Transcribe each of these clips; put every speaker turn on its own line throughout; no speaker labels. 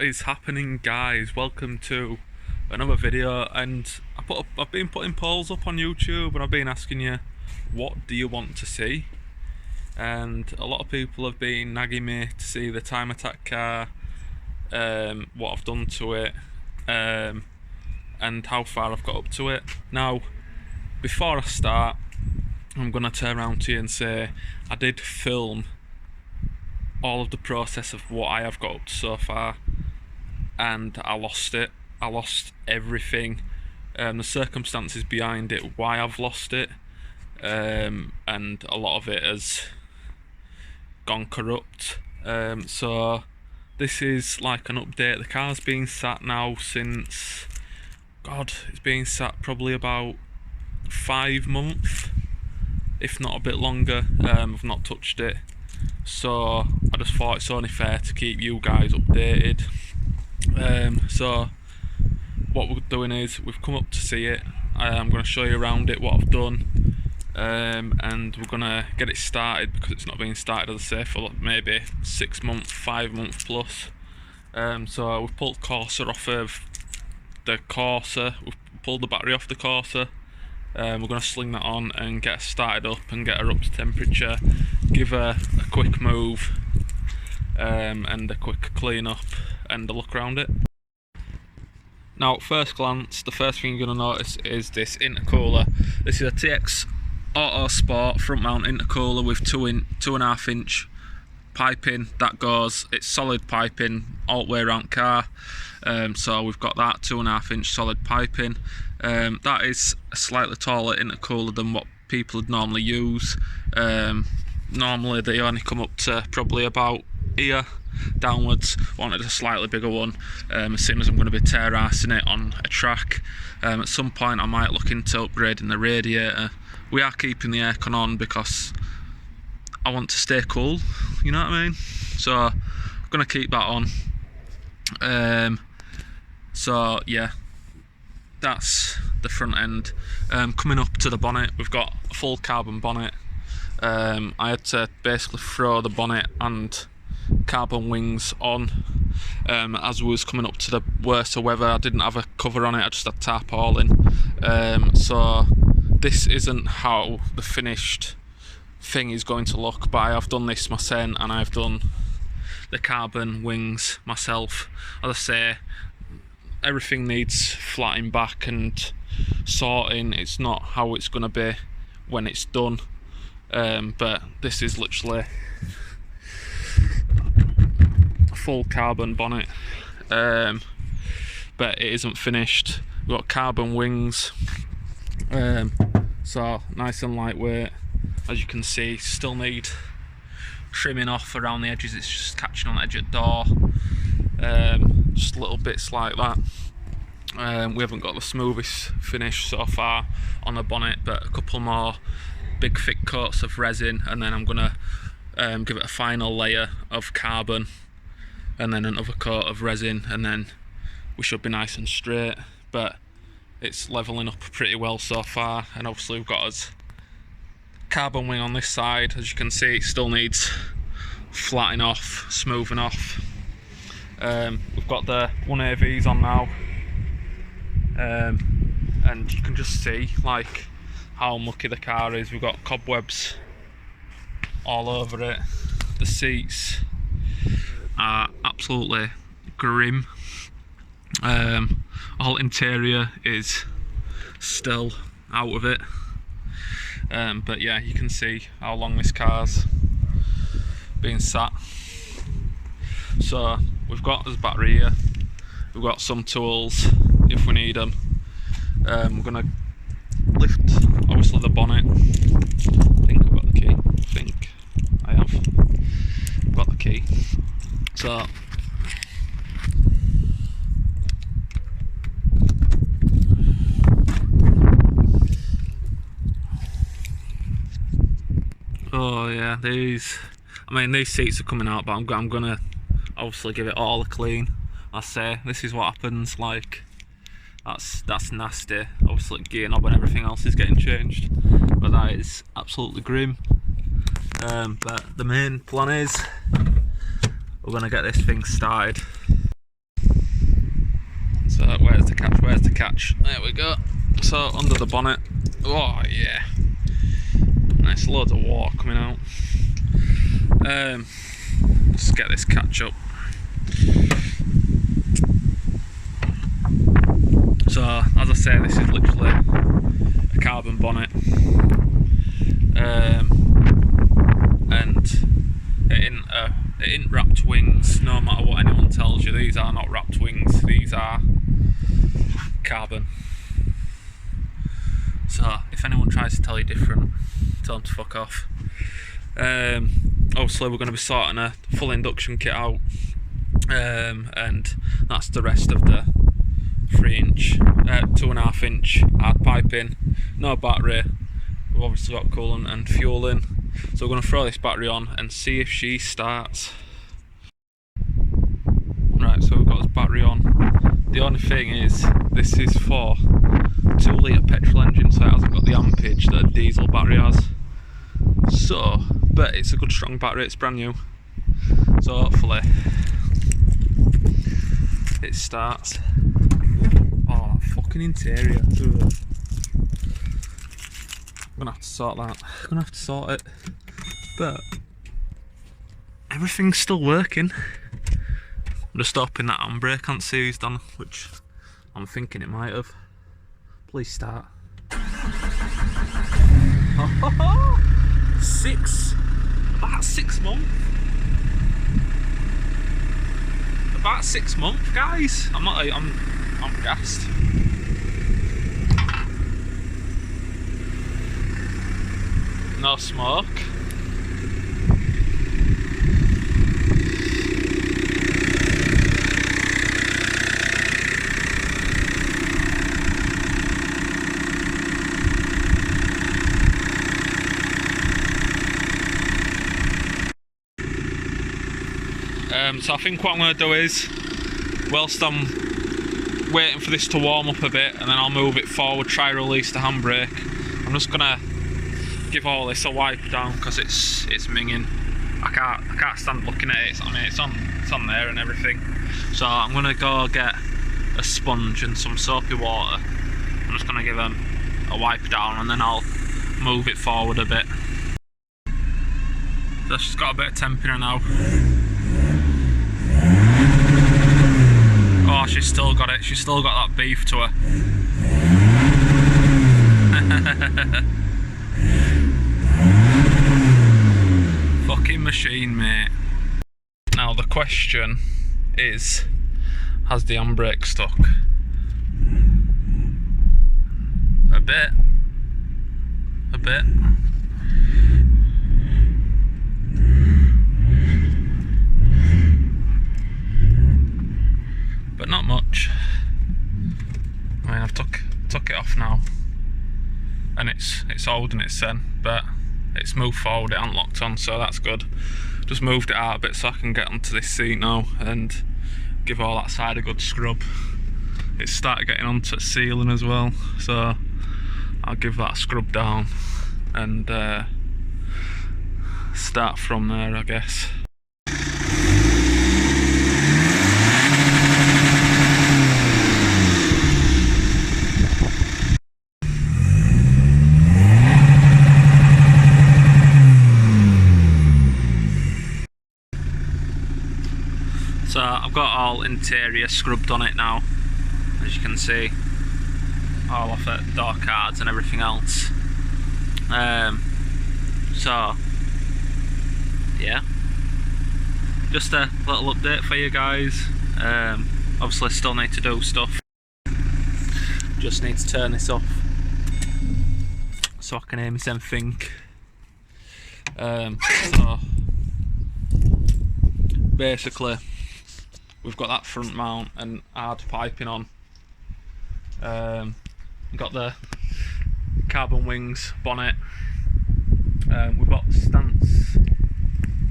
What is happening, guys? Welcome to another video. And I've been putting polls up on YouTube, and I've been asking you, what do you want to see? And a lot of people have been nagging me to see the TimeATTAck car, what I've done to it, and how far I've got up to it. Now, before I start, I'm going to turn around to you and say I did film all of the process of what I have got up to so far, and I lost it. I lost everything, the circumstances behind it, why I've lost it, and a lot of it has gone corrupt. So this is like an update. The car's been sat now since, God, it's been sat probably about 5 months, if not a bit longer. I've not touched it, so I just thought it's only fair to keep you guys updated. So what we're doing is we've come up to see it. I'm going to show you around it what I've done, and we're going to get it started because it's not been started, as I say, for maybe 6 months, 5 months plus. So we've pulled CORSA off of the CORSA, we've pulled the battery off the CORSA. We're going to sling that on and get her started up and get her up to temperature, give her a quick move, and a quick clean up and a look around it. Now, at first glance, the first thing you're going to notice is this intercooler. This is a TX Auto Sport front mount intercooler with 2.5 inch piping that goes, it's solid piping all the way around car. So we've got that 2.5 inch solid piping. That is a slightly taller intercooler than what people would normally use. Normally they only come up to probably about here downwards. Wanted a slightly bigger one, as soon as I'm going to be tear-assing it on a track. At some point I might look into upgrading the radiator. We are keeping the aircon on because I want to stay cool, you know what I mean? So I'm going to keep that on. So yeah, that's the front end. Coming up to the bonnet, we've got a full carbon bonnet. I had to basically throw the bonnet and carbon wings on as we was coming up to the worst of weather. I didn't have a cover on it, I just had tarpaulin. So this isn't how the finished thing is going to look, but I have done this myself, and I've done the carbon wings myself. As I say, everything needs flattening back and sorting. It's not how it's going to be when it's done, but this is literally a full carbon bonnet, but it isn't finished. We've got carbon wings, so nice and lightweight. As you can see, still need trimming off around the edges. It's just catching on the edge of the door, just little bits like that. We haven't got the smoothest finish so far on the bonnet, but a couple more big thick coats of resin, and then I'm gonna give it a final layer of carbon and then another coat of resin, and then we should be nice and straight. But it's leveling up pretty well so far, and obviously we've got us carbon wing on this side. As you can see, it still needs flattening off, smoothing off. We've got the 1AVs on now, and you can just see like how mucky the car is. We've got cobwebs all over it. The seats are absolutely grim. All interior is still out of it. But yeah, you can see how long this car's been sat. So we've got this battery here, we've got some tools if we need them. We're going to lift obviously the bonnet. I think I've got the key. I think I have got the key. So oh yeah, these seats are coming out, but I'm gonna obviously give it all a clean. I say this is what happens, like that's nasty. Obviously gear knob and everything else is getting changed, but that is absolutely grim. But the main plan is we're gonna get this thing started. Where's the catch? Where's the catch? There we go. So under the bonnet. Oh yeah. Nice, loads of water coming out. Just get this catch up. So as I say, this is literally a carbon bonnet, and it ain't wrapped wings. No matter what anyone tells you, these are not wrapped wings. These are carbon. So if anyone tries to tell you different, tell them to fuck off. Obviously we're going to be sorting a full induction kit out, and that's the rest of the 2.5 inch hard piping, no battery. We've obviously got coolant and fuel in, so we're going to throw this battery on and see if she starts. Right, so we've got this battery on. The only thing is, this is for 2 litre petrol engine, so it hasn't got the ampage that a diesel battery has. So, but it's a good strong battery, it's brand new, so hopefully it starts. Oh, fucking interior. Ugh. I'm gonna have to sort that. I'm gonna have to sort it. But everything's still working. I'm just hoping that handbrake can't see who's done, which I'm thinking it might have. Please start. About 6 months. About 6 months, guys. I'm gassed. No smoke. So I think what I'm going to do is, whilst I'm waiting for this to warm up a bit, and then I'll move it forward, try release the handbrake. I'm just going to give all this a wipe down because it's minging. I can't stand looking at it. I mean, it's on there and everything. So I'm going to go get a sponge and some soapy water. I'm just going to give them a wipe down and then I'll move it forward a bit. So she's got a bit of temp in her now. Oh, she's still got it. She's still got that beef to her. Fucking machine, mate. Now the question is, has the handbrake stuck? A bit. But not much. I mean, I've took it off now, and it's holding its then, but it's moved forward, it hasn't locked on, so that's good. Just moved it out a bit so I can get onto this seat now and give all that side a good scrub. It's started getting onto the ceiling as well, so I'll give that a scrub down and start from there, I guess. So I've got all interior scrubbed on it now, as you can see, all off at door cards and everything else. So yeah, just a little update for you guys. Obviously still need to do stuff, just need to turn this off so I can hear myself think. So basically we've got that front mount and hard piping on. Got the carbon wings bonnet. We've got stance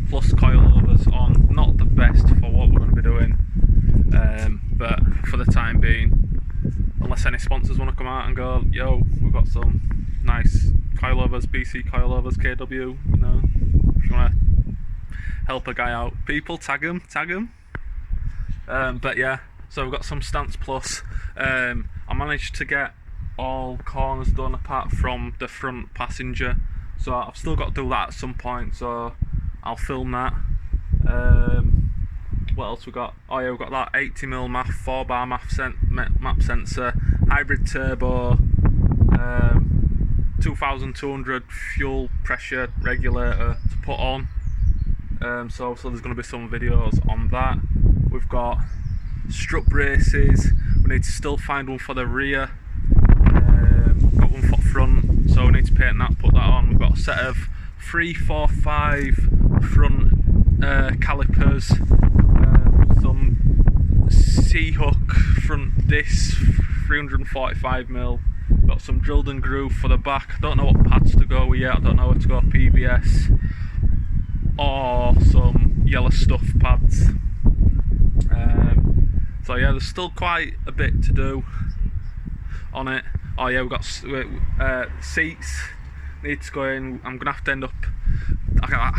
plus coilovers on. Not the best for what we're going to be doing, but for the time being, unless any sponsors want to come out and go, yo, we've got some nice coilovers, BC coilovers, KW, you know, if you want to help a guy out, people, tag him. But yeah, So we've got some Stance Plus. I managed to get all corners done apart from the front passenger, so I've still got to do that at some point, so I'll film that. What else we got? Oh yeah, we've got that 80mm MAF 4-bar map sensor, hybrid turbo, 2200 fuel pressure regulator to put on. So there's going to be some videos on that. We've got strut braces. We need to still find one for the rear. Got one for front, so we need to paint that, put that on. We've got a set of 3, 4, 5 front calipers, some C-hook front disc, 345mm. Got some drilled and groove for the back. I don't know what pads to go with yet. I don't know where to go, PBS or some yellow stuff pads. So yeah, there's still quite a bit to do on it. Oh yeah, we've got seats need to go in. I'm gonna have to end up, I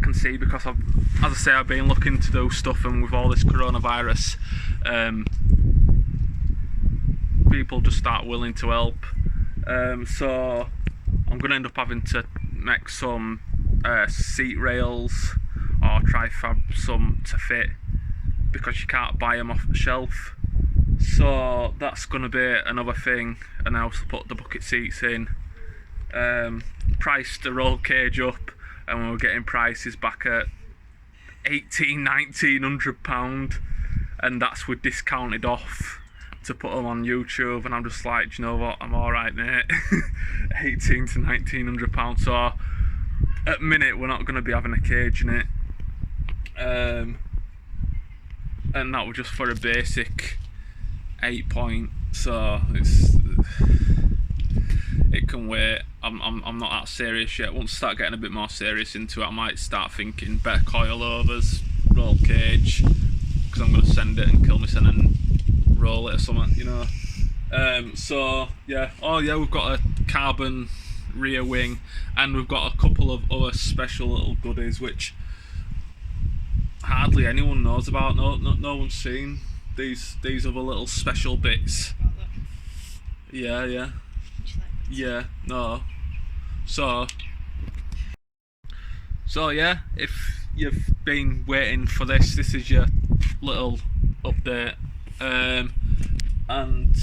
can see, because as I say, I've been looking to do stuff, and with all this coronavirus, people just start willing to help. So I'm gonna end up having to make some seat rails or try fab some to fit, because you can't buy them off the shelf. So that's going to be another thing, and I also put the bucket seats in. Priced the roll cage up, and we were getting prices back at £1,900–1,900, and that's with discounted off to put them on YouTube. And I'm just like, do you know what, I'm alright mate. £1,800 to £1,900. So at minute we're not going to be having a cage in it. And that was just for a basic 8-point, so it can wait. I'm not that serious yet. Once I start getting a bit more serious into it, I might start thinking better coilovers, roll cage, because I'm going to send it and kill me and roll it or something, you know. So yeah, oh yeah, we've got a carbon rear wing, and we've got a couple of other special little goodies which hardly anyone knows about. No one's seen these other little special bits. Yeah, no. So yeah, if you've been waiting for this is your little update. And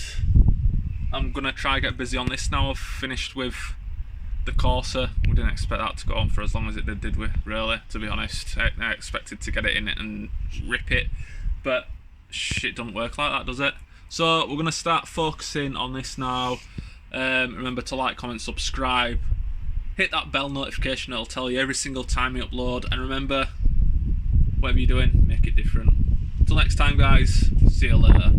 I'm gonna try get busy on this now. I've finished with the Corsa. We didn't expect that to go on for as long as it did we? Really, to be honest. I expected to get it in it and rip it, but shit doesn't work like that, does it? So we're going to start focusing on this now. Remember to like, comment, subscribe, hit that bell notification, it'll tell you every single time we upload, and remember, whatever you're doing, make it different. Until next time guys, see you later.